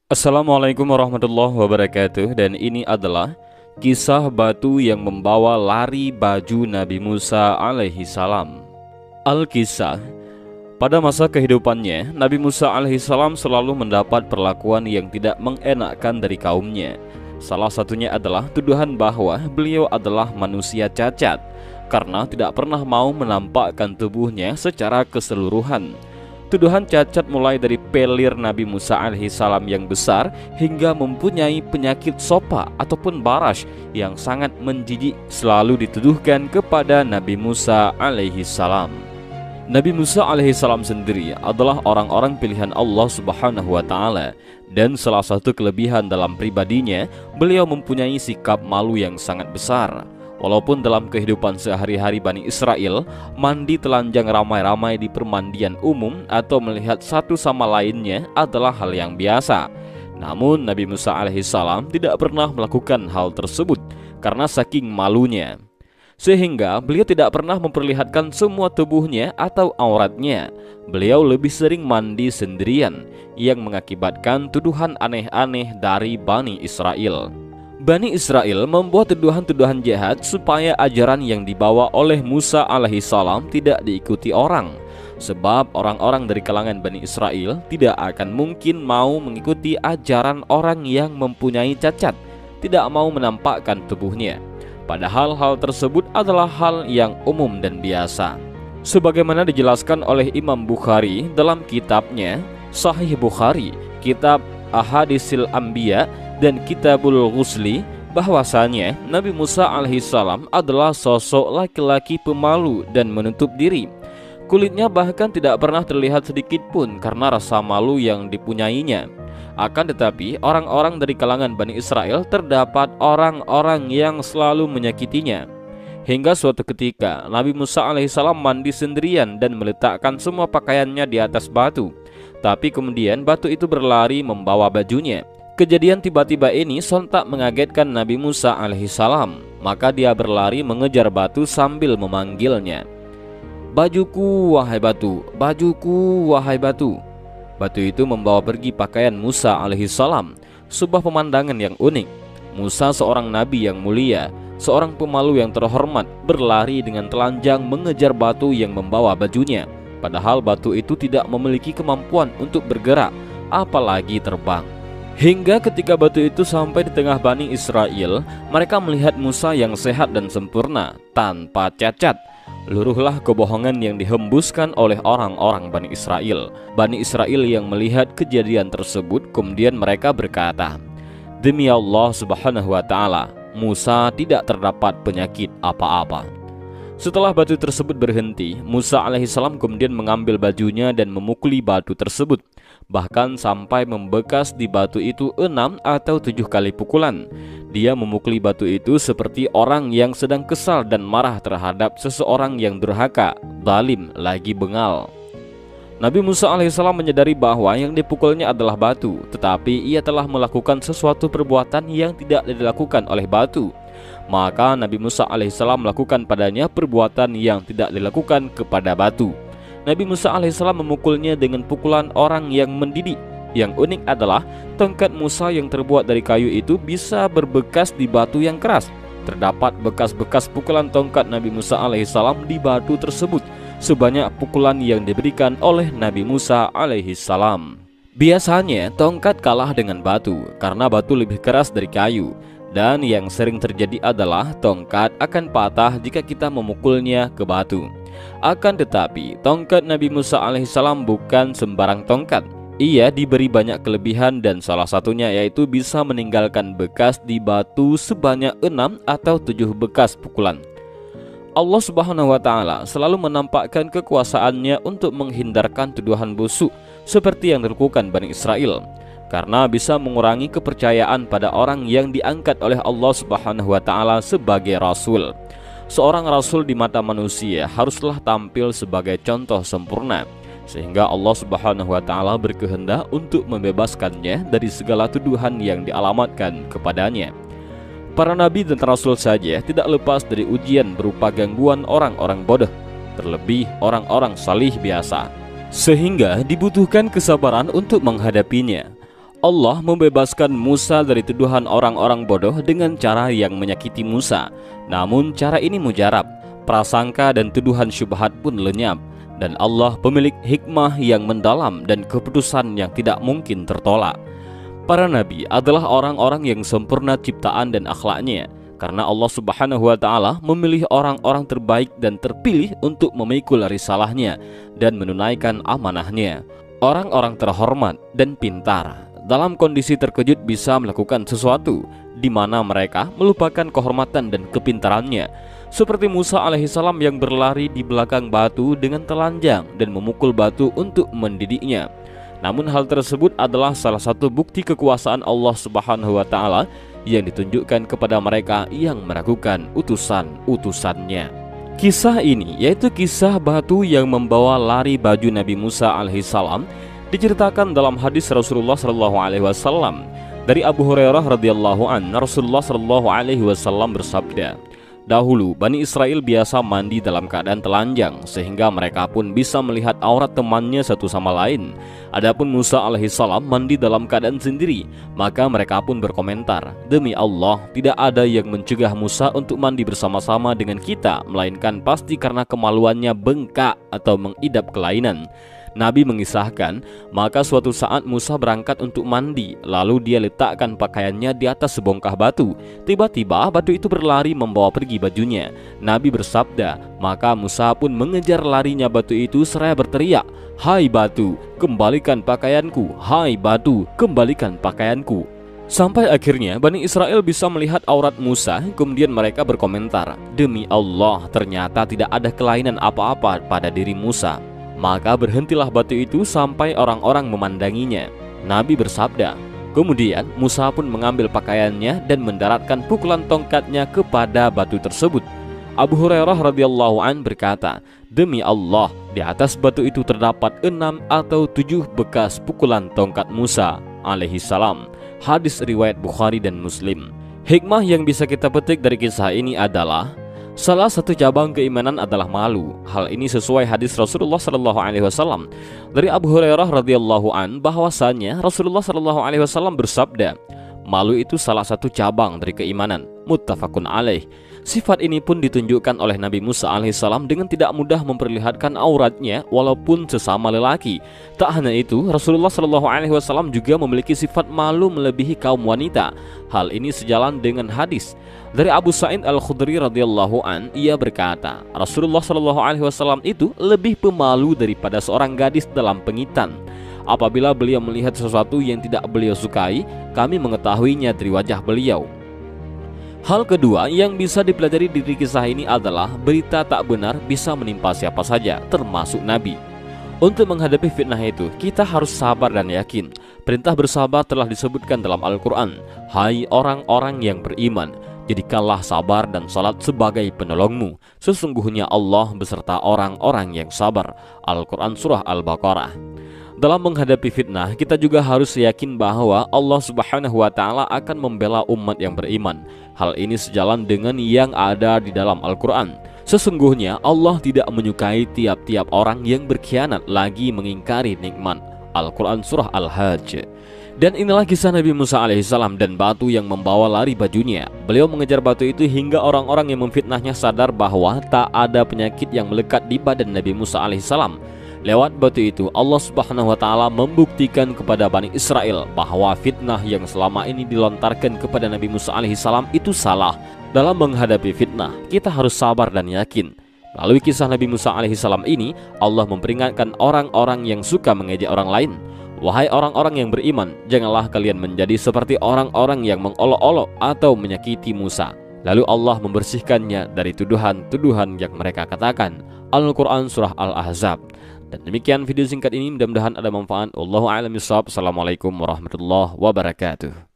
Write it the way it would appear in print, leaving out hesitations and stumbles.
Assalamualaikum warahmatullahi wabarakatuh. Dan ini adalah kisah batu yang membawa lari baju Nabi Musa alaihi salam. Al-Kisah. Pada masa kehidupannya, Nabi Musa alaihi salam selalu mendapat perlakuan yang tidak mengenakkan dari kaumnya. Salah satunya adalah tuduhan bahwa beliau adalah manusia cacat karena tidak pernah mau menampakkan tubuhnya secara keseluruhan. Tuduhan cacat mulai dari pelir Nabi Musa alaihi salam yang besar hingga mempunyai penyakit sopa ataupun barash yang sangat menjijik selalu dituduhkan kepada Nabi Musa alaihi salam. Nabi Musa alaihi salam sendiri adalah orang-orang pilihan Allah Subhanahu wa taala, dan salah satu kelebihan dalam pribadinya, beliau mempunyai sikap malu yang sangat besar. Walaupun dalam kehidupan sehari-hari Bani Israel, mandi telanjang ramai-ramai di permandian umum atau melihat satu sama lainnya adalah hal yang biasa. Namun Nabi Musa alaihissalam tidak pernah melakukan hal tersebut karena saking malunya. Sehingga beliau tidak pernah memperlihatkan semua tubuhnya atau auratnya. Beliau lebih sering mandi sendirian, yang mengakibatkan tuduhan aneh-aneh dari Bani Israel. Bani Israel membuat tuduhan-tuduhan jahat supaya ajaran yang dibawa oleh Musa alaihissalam tidak diikuti orang. Sebab orang-orang dari kalangan Bani Israel tidak akan mungkin mau mengikuti ajaran orang yang mempunyai cacat, tidak mau menampakkan tubuhnya. Padahal hal tersebut adalah hal yang umum dan biasa. Sebagaimana dijelaskan oleh Imam Bukhari dalam kitabnya Sahih Bukhari, Kitab Ahadisil Anbiya dan Kitabul Ghusli, bahwasanya Nabi Musa alaihissalam adalah sosok laki-laki pemalu dan menutup diri. Kulitnya bahkan tidak pernah terlihat sedikit pun karena rasa malu yang dipunyainya. Akan tetapi orang-orang dari kalangan Bani Israel terdapat orang-orang yang selalu menyakitinya. Hingga suatu ketika Nabi Musa alaihissalam mandi sendirian dan meletakkan semua pakaiannya di atas batu. Tapi kemudian batu itu berlari membawa bajunya. Kejadian tiba-tiba ini sontak mengagetkan Nabi Musa alaihissalam. Maka dia berlari mengejar batu sambil memanggilnya, "Bajuku wahai batu, bajuku wahai batu." Batu itu membawa pergi pakaian Musa alaihissalam. Sebuah pemandangan yang unik. Musa, seorang nabi yang mulia, seorang pemalu yang terhormat, berlari dengan telanjang mengejar batu yang membawa bajunya. Padahal batu itu tidak memiliki kemampuan untuk bergerak, apalagi terbang. Hingga ketika batu itu sampai di tengah Bani Israel, mereka melihat Musa yang sehat dan sempurna, tanpa cacat. Luruhlah kebohongan yang dihembuskan oleh orang-orang Bani Israel. Bani Israel yang melihat kejadian tersebut, kemudian mereka berkata, "Demi Allah Subhanahu wa ta'ala, Musa tidak terdapat penyakit apa-apa." Setelah batu tersebut berhenti, Musa alaihissalam kemudian mengambil bajunya dan memukuli batu tersebut. Bahkan sampai membekas di batu itu 6 atau 7 kali pukulan. Dia memukuli batu itu seperti orang yang sedang kesal dan marah terhadap seseorang yang durhaka, zalim, lagi bengal. Nabi Musa alaihissalam menyadari bahwa yang dipukulnya adalah batu, tetapi ia telah melakukan sesuatu perbuatan yang tidak dilakukan oleh batu. Maka Nabi Musa alaihissalam melakukan padanya perbuatan yang tidak dilakukan kepada batu. Nabi Musa alaihissalam memukulnya dengan pukulan orang yang mendidik. Yang unik adalah tongkat Musa yang terbuat dari kayu itu bisa berbekas di batu yang keras. Terdapat bekas-bekas pukulan tongkat Nabi Musa alaihissalam di batu tersebut, sebanyak pukulan yang diberikan oleh Nabi Musa alaihissalam. Biasanya tongkat kalah dengan batu karena batu lebih keras dari kayu. Dan yang sering terjadi adalah tongkat akan patah jika kita memukulnya ke batu. Akan tetapi tongkat Nabi Musa alaihissalam bukan sembarang tongkat. Ia diberi banyak kelebihan dan salah satunya yaitu bisa meninggalkan bekas di batu sebanyak 6 atau 7 bekas pukulan. Allah Subhanahu wa ta'ala selalu menampakkan kekuasaannya untuk menghindarkan tuduhan busuk seperti yang dilakukan Bani Israel, karena bisa mengurangi kepercayaan pada orang yang diangkat oleh Allah Subhanahu wa ta'ala sebagai rasul. Seorang rasul di mata manusia haruslah tampil sebagai contoh sempurna, sehingga Allah Subhanahu wa ta'ala berkehendak untuk membebaskannya dari segala tuduhan yang dialamatkan kepadanya. Para nabi dan rasul saja tidak lepas dari ujian berupa gangguan orang-orang bodoh, terlebih orang-orang salih biasa, sehingga dibutuhkan kesabaran untuk menghadapinya. Allah membebaskan Musa dari tuduhan orang-orang bodoh dengan cara yang menyakiti Musa. Namun cara ini mujarab, prasangka dan tuduhan syubhat pun lenyap. Dan Allah pemilik hikmah yang mendalam dan keputusan yang tidak mungkin tertolak. Para nabi adalah orang-orang yang sempurna ciptaan dan akhlaknya, karena Allah Subhanahu wa Ta'ala memilih orang-orang terbaik dan terpilih untuk memikul risalahnya dan menunaikan amanahnya. Orang-orang terhormat dan pintar dalam kondisi terkejut bisa melakukan sesuatu di mana mereka melupakan kehormatan dan kepintarannya, seperti Musa alaihissalam yang berlari di belakang batu dengan telanjang dan memukul batu untuk mendidiknya. Namun hal tersebut adalah salah satu bukti kekuasaan Allah Subhanahu wa Ta'ala yang ditunjukkan kepada mereka yang meragukan utusan-utusannya. Kisah ini yaitu kisah batu yang membawa lari baju Nabi Musa alaihissalam diceritakan dalam hadis Rasulullah SAW dari Abu Hurairah radhiyallahu an. Rasulullah SAW bersabda, dahulu Bani Israel biasa mandi dalam keadaan telanjang sehingga mereka pun bisa melihat aurat temannya satu sama lain. Adapun Musa alaihissalam mandi dalam keadaan sendiri, maka mereka pun berkomentar, demi Allah tidak ada yang mencegah Musa untuk mandi bersama-sama dengan kita, melainkan pasti karena kemaluannya bengkak atau mengidap kelainan. Nabi mengisahkan, maka suatu saat Musa berangkat untuk mandi, lalu dia letakkan pakaiannya di atas sebongkah batu. Tiba-tiba batu itu berlari membawa pergi bajunya. Nabi bersabda, maka Musa pun mengejar larinya batu itu seraya berteriak, hai batu, kembalikan pakaianku, hai batu, kembalikan pakaianku. Sampai akhirnya Bani Israel bisa melihat aurat Musa, kemudian mereka berkomentar, demi Allah ternyata tidak ada kelainan apa-apa pada diri Musa. Maka berhentilah batu itu sampai orang-orang memandanginya. Nabi bersabda, kemudian Musa pun mengambil pakaiannya dan mendaratkan pukulan tongkatnya kepada batu tersebut. Abu Hurairah radhiyallahu an berkata, demi Allah di atas batu itu terdapat 6 atau 7 bekas pukulan tongkat Musa alaihissalam. Hadis riwayat Bukhari dan Muslim. Hikmah yang bisa kita petik dari kisah ini adalah, salah satu cabang keimanan adalah malu. Hal ini sesuai hadis Rasulullah SAW dari Abu Hurairah radhiyallahu an bahwasanya Rasulullah SAW bersabda, malu itu salah satu cabang dari keimanan. Muttafaqun alaih. Sifat ini pun ditunjukkan oleh Nabi Musa alaihissalam dengan tidak mudah memperlihatkan auratnya walaupun sesama lelaki. Tak hanya itu, Rasulullah SAW juga memiliki sifat malu melebihi kaum wanita. Hal ini sejalan dengan hadis dari Abu Sa'id Al-Khudri radhiyallahu an. Ia berkata, Rasulullah SAW itu lebih pemalu daripada seorang gadis dalam pengitan. Apabila beliau melihat sesuatu yang tidak beliau sukai, kami mengetahuinya dari wajah beliau. Hal kedua yang bisa dipelajari dari kisah ini adalah berita tak benar bisa menimpa siapa saja, termasuk Nabi. Untuk menghadapi fitnah itu, kita harus sabar dan yakin. Perintah bersabar telah disebutkan dalam Al-Quran. Hai orang-orang yang beriman, jadikanlah sabar dan salat sebagai penolongmu. Sesungguhnya Allah beserta orang-orang yang sabar. Al-Quran Surah Al-Baqarah. Dalam menghadapi fitnah, kita juga harus yakin bahwa Allah Subhanahu wa Ta'ala akan membela umat yang beriman. Hal ini sejalan dengan yang ada di dalam Al-Quran. Sesungguhnya Allah tidak menyukai tiap-tiap orang yang berkhianat lagi mengingkari nikmat. Al-Quran Surah Al-Hajj. Dan inilah kisah Nabi Musa alaihissalam dan batu yang membawa lari bajunya. Beliau mengejar batu itu hingga orang-orang yang memfitnahnya sadar bahwa tak ada penyakit yang melekat di badan Nabi Musa alaihissalam. Lewat batu itu Allah Subhanahu wa Ta'ala membuktikan kepada Bani Israel bahwa fitnah yang selama ini dilontarkan kepada Nabi Musa alaihissalam itu salah. Dalam menghadapi fitnah, kita harus sabar dan yakin. Melalui kisah Nabi Musa alaihissalam ini, Allah memperingatkan orang-orang yang suka mengejek orang lain. Wahai orang-orang yang beriman, janganlah kalian menjadi seperti orang-orang yang mengolok-olok atau menyakiti Musa. Lalu Allah membersihkannya dari tuduhan-tuduhan yang mereka katakan. Al-Quran Surah Al-Ahzab. Dan demikian video singkat ini, mudah-mudahan ada manfaat. Wallahu a'lam bishawab. Assalamualaikum warahmatullahi wabarakatuh.